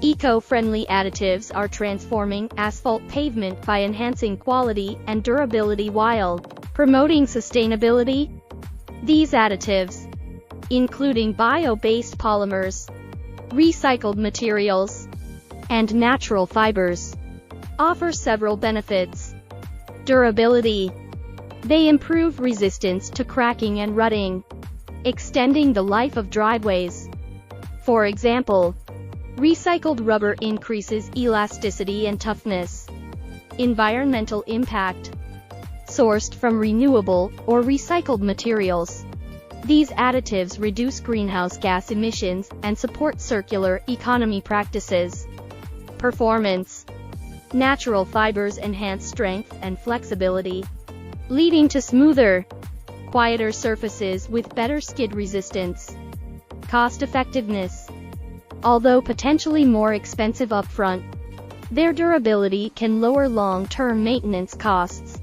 Eco-friendly additives are transforming asphalt pavement by enhancing quality and durability while promoting sustainability. These additives, including bio-based polymers, recycled materials, and natural fibers, offer several benefits. Durability. They improve resistance to cracking and rutting, extending the life of driveways. For example, recycled rubber increases elasticity and toughness. Environmental impact. Sourced from renewable or recycled materials, these additives reduce greenhouse gas emissions and support circular economy practices. Performance. Natural fibers enhance strength and flexibility, leading to smoother, quieter surfaces with better skid resistance. Cost-effectiveness. Although potentially more expensive upfront, their durability can lower long-term maintenance costs.